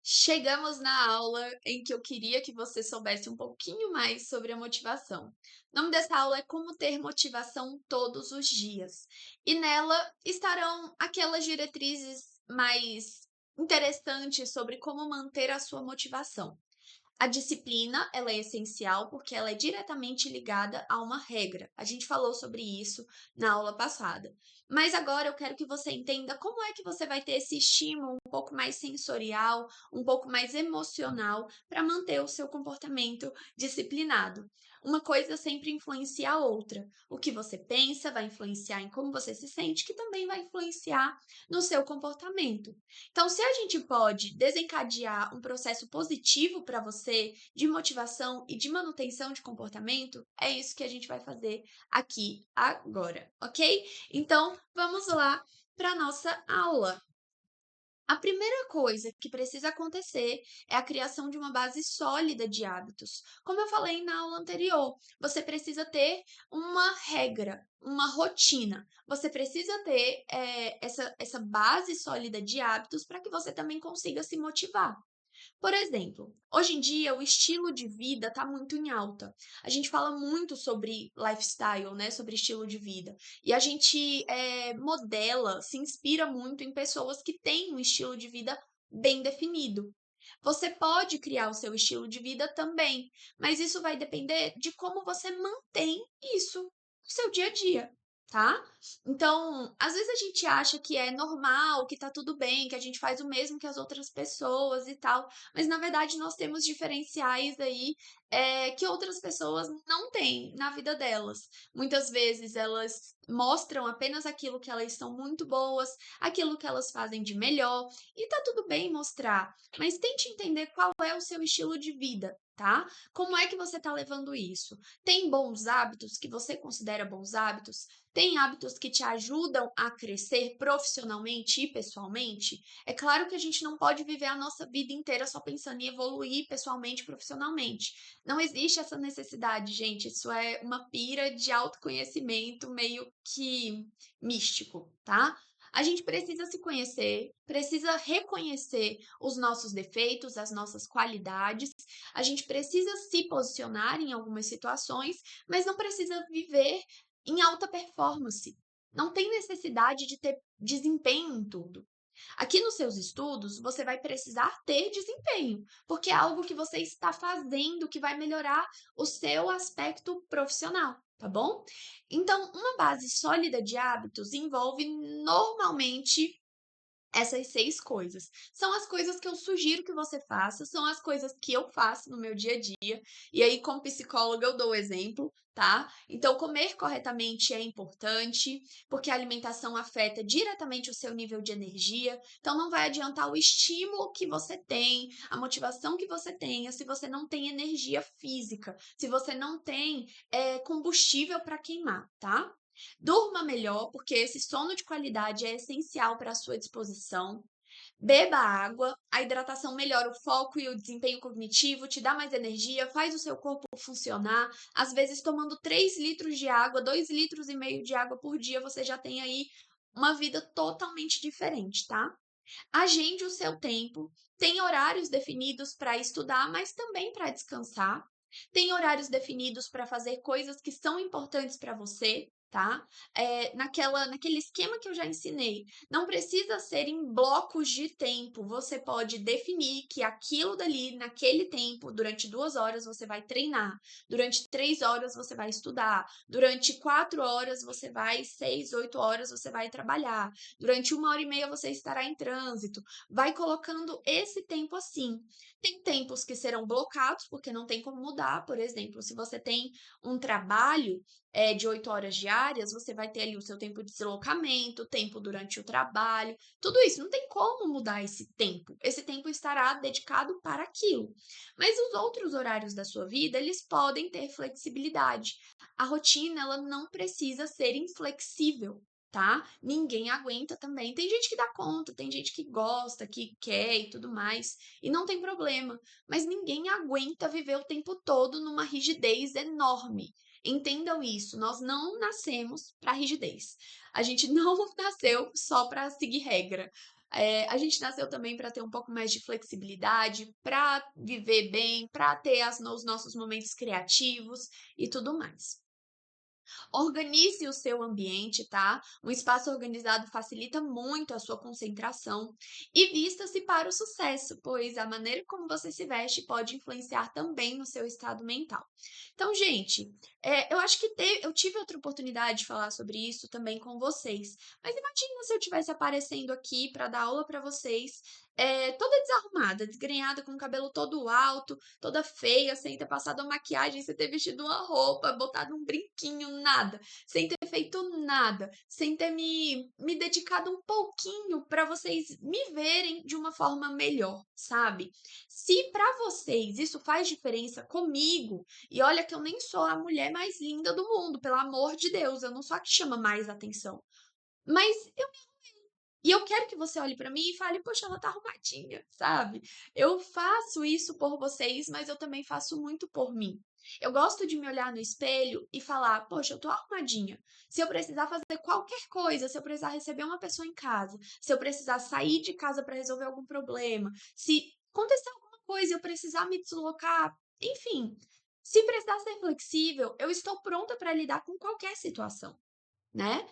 Chegamos na aula em que eu queria que você soubesse um pouquinho mais sobre a motivação. O nome dessa aula é Como Ter Motivação Todos os Dias. E nela estarão aquelas diretrizes mais interessantes sobre como manter a sua motivação. A disciplina, ela é essencial porque ela é diretamente ligada a uma regra. A gente falou sobre isso na aula passada. Mas agora eu quero que você entenda como é que você vai ter esse estímulo um pouco mais sensorial, um pouco mais emocional para manter o seu comportamento disciplinado. Uma coisa sempre influencia a outra. O que você pensa vai influenciar em como você se sente, que também vai influenciar no seu comportamento. Então, se a gente pode desencadear um processo positivo para você de motivação e de manutenção de comportamento, é isso que a gente vai fazer aqui agora, ok? Então, vamos lá para a nossa aula. A primeira coisa que precisa acontecer é a criação de uma base sólida de hábitos. Como eu falei na aula anterior, você precisa ter uma regra, uma rotina. Você precisa ter essa base sólida de hábitos para que você também consiga se motivar. Por exemplo, hoje em dia o estilo de vida está muito em alta. A gente fala muito sobre lifestyle, né? Sobre estilo de vida. E a gente modela, se inspira muito em pessoas que têm um estilo de vida bem definido. Você pode criar o seu estilo de vida também, mas isso vai depender de como você mantém isso no seu dia a dia, tá? Então, às vezes a gente acha que é normal, que tá tudo bem, que a gente faz o mesmo que as outras pessoas e tal, mas na verdade nós temos diferenciais aí que outras pessoas não têm na vida delas. Muitas vezes elas mostram apenas aquilo que elas são muito boas, aquilo que elas fazem de melhor, e tá tudo bem mostrar, mas tente entender qual é o seu estilo de vida. Tá? Como é que você está levando isso? Tem bons hábitos que você considera bons hábitos? Tem hábitos que te ajudam a crescer profissionalmente e pessoalmente? É claro que a gente não pode viver a nossa vida inteira só pensando em evoluir pessoalmente e profissionalmente. Não existe essa necessidade, gente. Isso é uma pira de autoconhecimento meio que místico, tá? A gente precisa se conhecer, precisa reconhecer os nossos defeitos, as nossas qualidades. A gente precisa se posicionar em algumas situações, mas não precisa viver em alta performance. Não tem necessidade de ter desempenho em tudo. Aqui nos seus estudos, você vai precisar ter desempenho, porque é algo que você está fazendo que vai melhorar o seu aspecto profissional, tá bom? Então, uma base sólida de hábitos envolve normalmente essas 6 coisas. São as coisas que eu sugiro que você faça, são as coisas que eu faço no meu dia a dia, e aí como psicóloga eu dou o exemplo, tá? Então comer corretamente é importante, porque a alimentação afeta diretamente o seu nível de energia, então não vai adiantar o estímulo que você tem, a motivação que você tenha, se você não tem energia física, se você não tem combustível para queimar, tá? Durma melhor, porque esse sono de qualidade é essencial para a sua disposição. Beba água, a hidratação melhora o foco e o desempenho cognitivo, te dá mais energia, faz o seu corpo funcionar. Às vezes, tomando 3 litros de água, 2,5 litros de água por dia, você já tem aí uma vida totalmente diferente, tá? Agende o seu tempo, tem horários definidos para estudar, mas também para descansar. Tem horários definidos para fazer coisas que são importantes para você, tá? Naquele esquema que eu já ensinei. Não precisa ser em blocos de tempo. Você pode definir que aquilo dali, naquele tempo, durante 2 horas, você vai treinar. Durante 3 horas, você vai estudar. Durante 4 horas, você vai, 6, 8 horas, você vai trabalhar. Durante 1 hora e meia, você estará em trânsito. Vai colocando esse tempo assim. Tem tempos que serão blocados, porque não tem como mudar. Por exemplo, se você tem um trabalho de 8 horas diárias, você vai ter ali o seu tempo de deslocamento, tempo durante o trabalho, tudo isso. Não tem como mudar esse tempo. Esse tempo estará dedicado para aquilo. Mas os outros horários da sua vida, eles podem ter flexibilidade. A rotina, ela não precisa ser inflexível. Tá? Ninguém aguenta também. Tem gente que dá conta, tem gente que gosta, que quer e tudo mais, e não tem problema. Mas ninguém aguenta viver o tempo todo numa rigidez enorme. Entendam isso, nós não nascemos para rigidez. A gente não nasceu só para seguir regra. A gente nasceu também para ter um pouco mais de flexibilidade, para viver bem, para ter os nossos momentos criativos e tudo mais. Organize o seu ambiente, tá? Um espaço organizado facilita muito a sua concentração e vista-se para o sucesso, pois a maneira como você se veste pode influenciar também no seu estado mental. Então, gente, eu acho que eu tive outra oportunidade de falar sobre isso também com vocês, mas imagina se eu estivesse aparecendo aqui para dar aula para vocês, toda desarrumada, desgrenhada, com o cabelo todo alto, toda feia, sem ter passado uma maquiagem, sem ter vestido uma roupa, botado um brinquinho, nada, sem ter feito nada, sem ter me dedicado um pouquinho para vocês me verem de uma forma melhor, sabe? Se para vocês isso faz diferença comigo, e olha que eu nem sou a mulher mais linda do mundo, pelo amor de Deus, eu não sou a que chama mais atenção. Mas eu quero que você olhe pra mim e fale: "Poxa, ela tá arrumadinha", sabe. Eu faço isso por vocês, mas eu também faço muito por mim. Eu gosto de me olhar no espelho e falar: "Poxa, eu tô arrumadinha". Se eu precisar fazer qualquer coisa, se eu precisar receber uma pessoa em casa, se eu precisar sair de casa pra resolver algum problema, se acontecer alguma coisa e eu precisar me deslocar, enfim, se precisar ser flexível, eu estou pronta pra lidar com qualquer situação, né.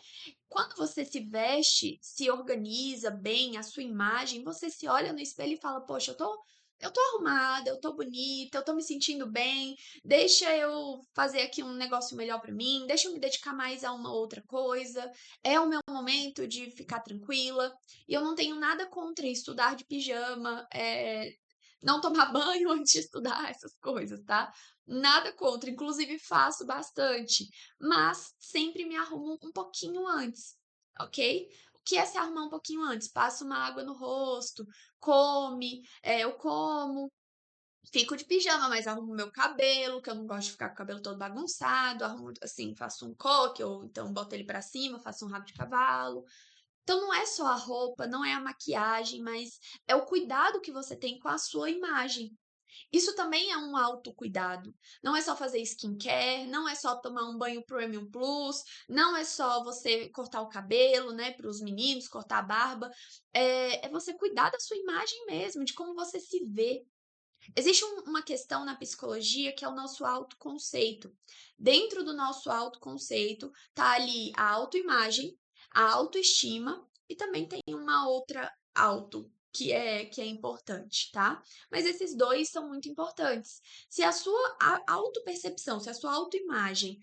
Quando você se veste, se organiza bem a sua imagem, você se olha no espelho e fala: "Poxa, eu tô arrumada, eu tô bonita, eu tô me sentindo bem, deixa eu fazer aqui um negócio melhor pra mim, deixa eu me dedicar mais a uma outra coisa, é o meu momento de ficar tranquila". E eu não tenho nada contra estudar de pijama, não tomar banho antes de estudar, essas coisas, tá? Nada contra, inclusive faço bastante, mas sempre me arrumo um pouquinho antes, ok? O que é se arrumar um pouquinho antes? Passa uma água no rosto, eu como, fico de pijama, mas arrumo meu cabelo, que eu não gosto de ficar com o cabelo todo bagunçado, arrumo assim, faço um coque, ou então boto ele pra cima, faço um rabo de cavalo. Então não é só a roupa, não é a maquiagem, mas é o cuidado que você tem com a sua imagem. Isso também é um autocuidado. Não é só fazer skincare, não é só tomar um banho Premium Plus, não é só você cortar o cabelo, né, para os meninos, cortar a barba. É você cuidar da sua imagem mesmo, de como você se vê. Existe uma questão na psicologia que é o nosso autoconceito. Dentro do nosso autoconceito tá ali a autoimagem, a autoestima e também tem uma outra auto que é importante, tá? Mas esses dois são muito importantes. Se a sua autopercepção, se a sua autoimagem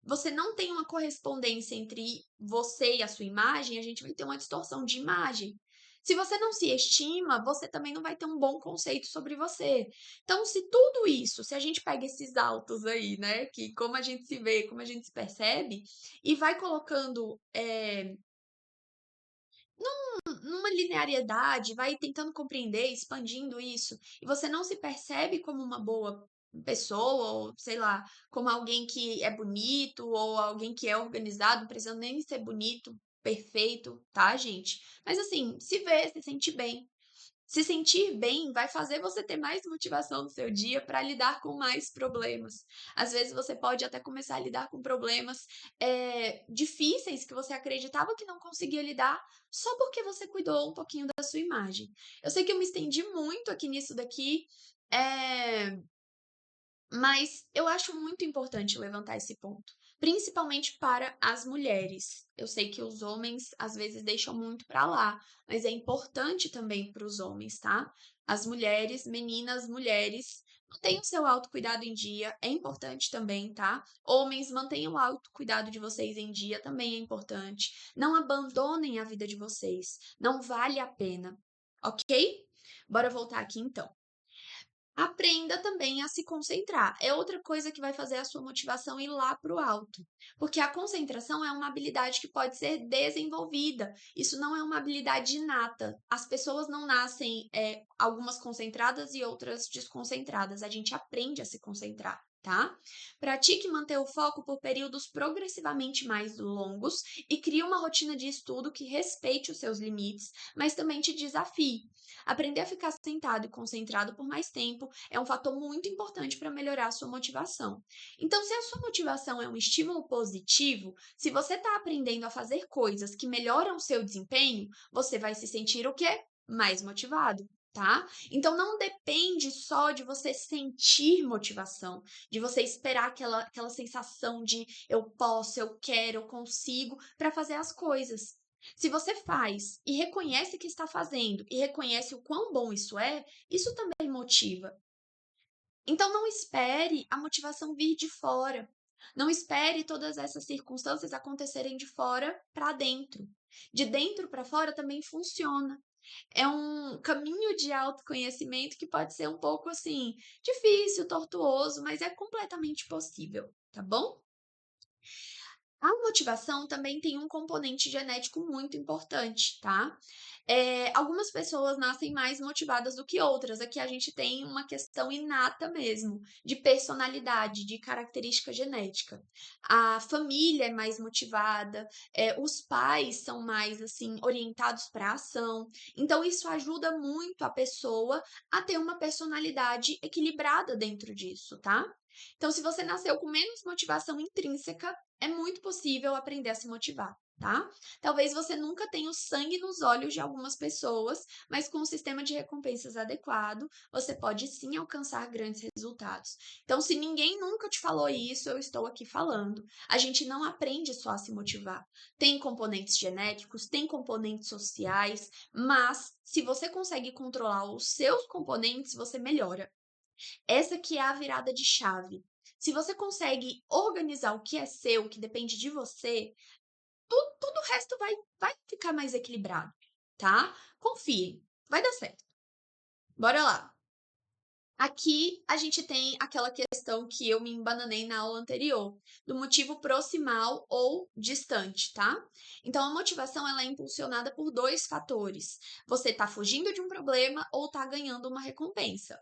você não tem uma correspondência entre você e a sua imagem, a gente vai ter uma distorção de imagem. Se você não se estima, você também não vai ter um bom conceito sobre você. Então, se tudo isso, se a gente pega esses altos aí, né, que como a gente se vê, como a gente se percebe, e vai colocando numa linearidade, vai tentando compreender, expandindo isso, e você não se percebe como uma boa pessoa, ou sei lá, como alguém que é bonito, ou alguém que é organizado, não precisa nem ser bonito, perfeito, tá, gente? Mas assim, se vê, se sente bem. Se sentir bem vai fazer você ter mais motivação no seu dia para lidar com mais problemas. Às vezes você pode até começar a lidar com problemas, difíceis que você acreditava que não conseguia lidar, só porque você cuidou um pouquinho da sua imagem. Eu sei que eu me estendi muito aqui nisso daqui, eh mas eu acho muito importante levantar esse ponto, principalmente para as mulheres. Eu sei que os homens às vezes deixam muito para lá, mas é importante também para os homens, tá? As mulheres, meninas, mulheres, mantenham seu autocuidado em dia, é importante também, tá? Homens, mantenham o autocuidado de vocês em dia, também é importante. Não abandonem a vida de vocês, não vale a pena, ok? Bora voltar aqui então. Aprenda também a se concentrar. É outra coisa que vai fazer a sua motivação ir lá para o alto. Porque a concentração é uma habilidade que pode ser desenvolvida. Isso não é uma habilidade inata. As pessoas não nascem, algumas concentradas e outras desconcentradas. A gente aprende a se concentrar. tá? Pratique manter o foco por períodos progressivamente mais longos e crie uma rotina de estudo que respeite os seus limites, mas também te desafie. Aprender a ficar sentado e concentrado por mais tempo é um fator muito importante para melhorar a sua motivação. Então, se a sua motivação é um estímulo positivo, se você está aprendendo a fazer coisas que melhoram o seu desempenho, você vai se sentir o quê? Mais motivado. Tá? Então não depende só de você sentir motivação, de você esperar aquela sensação de eu posso, eu quero, eu consigo para fazer as coisas. Se você faz e reconhece que está fazendo e reconhece o quão bom isso também motiva. Então não espere a motivação vir de fora. Não espere todas essas circunstâncias acontecerem de fora para dentro. De dentro para fora também funciona. É um caminho de autoconhecimento que pode ser um pouco assim, difícil, tortuoso, mas é completamente possível, tá bom? A motivação também tem um componente genético muito importante, tá? Algumas pessoas nascem mais motivadas do que outras. Aqui a gente tem uma questão inata mesmo, de personalidade, de característica genética. A família é mais motivada, os pais são mais assim orientados para a ação. Então isso ajuda muito a pessoa a ter uma personalidade equilibrada dentro disso, tá? Então, se você nasceu com menos motivação intrínseca, é muito possível aprender a se motivar, tá? Talvez você nunca tenha o sangue nos olhos de algumas pessoas, mas com um sistema de recompensas adequado, você pode sim alcançar grandes resultados. Então, se ninguém nunca te falou isso, eu estou aqui falando. A gente não aprende só a se motivar. Tem componentes genéticos, tem componentes sociais, mas se você consegue controlar os seus componentes, você melhora. Essa que é a virada de chave. Se você consegue organizar o que é seu, o que depende de você, tudo o resto vai ficar mais equilibrado, tá? Confiem, vai dar certo. Bora lá. Aqui a gente tem aquela questão que eu me embananei na aula anterior, do motivo proximal ou distante, tá? Então a motivação ela é impulsionada por dois fatores. Você está fugindo de um problema ou está ganhando uma recompensa.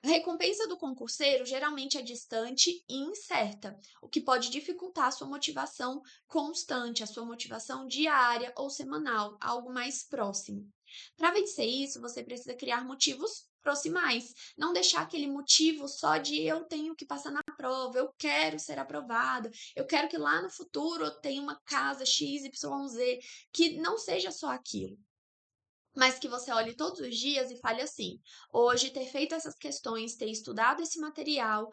A recompensa do concurseiro geralmente é distante e incerta, o que pode dificultar a sua motivação constante, a sua motivação diária ou semanal, algo mais próximo. Para vencer isso, você precisa criar motivos proximais, não deixar aquele motivo só de eu tenho que passar na prova, eu quero ser aprovada, eu quero que lá no futuro eu tenha uma casa XYZ, que não seja só aquilo, mas que você olhe todos os dias e fale assim: hoje, ter feito essas questões, ter estudado esse material,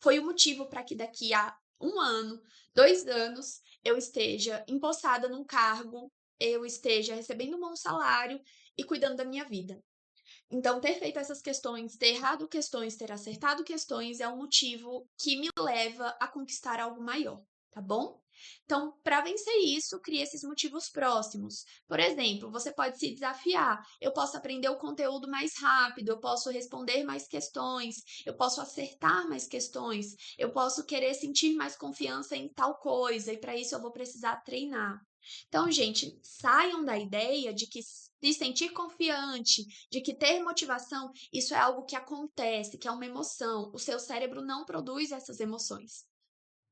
foi o motivo para que daqui a 1 ano, 2 anos, eu esteja empossada num cargo, eu esteja recebendo um bom salário e cuidando da minha vida. Então, ter feito essas questões, ter errado questões, ter acertado questões é um motivo que me leva a conquistar algo maior, tá bom? Então, para vencer isso, crie esses motivos próximos. Por exemplo, você pode se desafiar. Eu posso aprender o conteúdo mais rápido, eu posso responder mais questões, eu posso acertar mais questões, eu posso querer sentir mais confiança em tal coisa, e para isso eu vou precisar treinar. Então, gente, saiam da ideia de que se sentir confiante, de que ter motivação, isso é algo que acontece, que é uma emoção. O seu cérebro não produz essas emoções.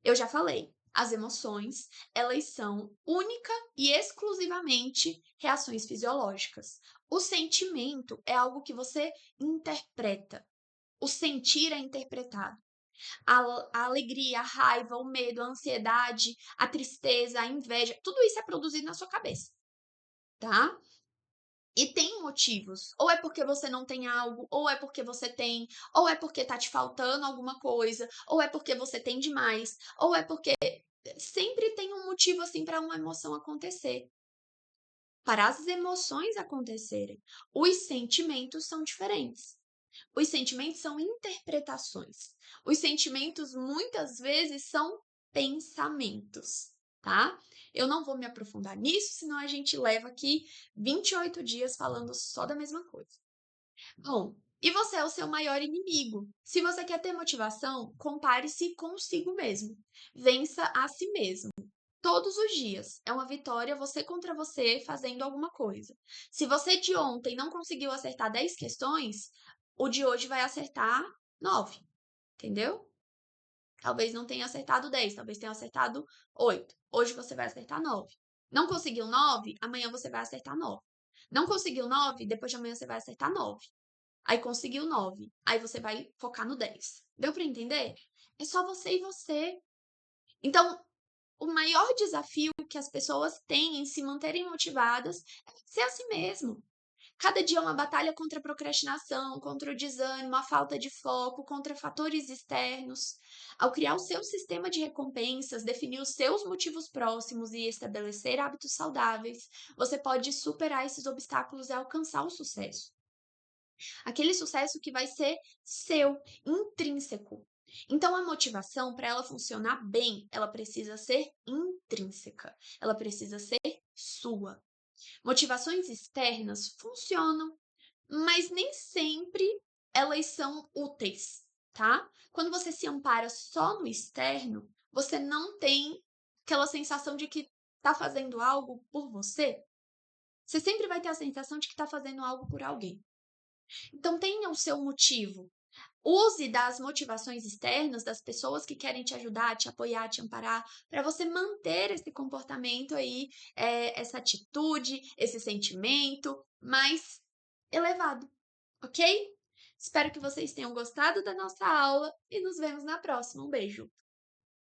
Eu já falei, as emoções, elas são única e exclusivamente reações fisiológicas. O sentimento é algo que você interpreta. O sentir é interpretado. A alegria, a raiva, o medo, a ansiedade, a tristeza, a inveja, tudo isso é produzido na sua cabeça, tá? E tem motivos. Ou é porque você não tem algo, ou é porque você tem, ou é porque tá te faltando alguma coisa, ou é porque você tem demais, ou é porque sempre tem um motivo assim para uma emoção acontecer. Para as emoções acontecerem, os sentimentos são diferentes. Os sentimentos são interpretações. Os sentimentos muitas vezes são pensamentos, tá? Eu não vou me aprofundar nisso, senão a gente leva aqui 28 dias falando só da mesma coisa. Bom, e você é o seu maior inimigo. Se você quer ter motivação, compare-se consigo mesmo. Vença a si mesmo. Todos os dias. É uma vitória você contra você fazendo alguma coisa. Se você de ontem não conseguiu acertar 10 questões, o de hoje vai acertar 9. entendeu? Talvez não tenha acertado 10, talvez tenha acertado 8. Hoje você vai acertar 9. Não conseguiu 9, amanhã você vai acertar 9. Não conseguiu 9, depois de amanhã você vai acertar 9. Aí conseguiu 9, aí você vai focar no 10. Deu para entender? É só você e você. Então, o maior desafio que as pessoas têm em se manterem motivadas é ser assim mesmo. Cada dia é uma batalha contra a procrastinação, contra o desânimo, a falta de foco, contra fatores externos. Ao criar o seu sistema de recompensas, definir os seus motivos próximos e estabelecer hábitos saudáveis, você pode superar esses obstáculos e alcançar o sucesso. Aquele sucesso que vai ser seu, intrínseco. Então, a motivação, para ela funcionar bem, ela precisa ser intrínseca, ela precisa ser sua. Motivações externas funcionam, mas nem sempre elas são úteis, tá? Quando você se ampara só no externo, você não tem aquela sensação de que tá fazendo algo por você. Você sempre vai ter a sensação de que tá fazendo algo por alguém. Então tenha o seu motivo. Use das motivações externas, das pessoas que querem te ajudar, te apoiar, te amparar, para você manter esse comportamento aí, essa atitude, esse sentimento mais elevado, ok? Espero que vocês tenham gostado da nossa aula e nos vemos na próxima. Um beijo!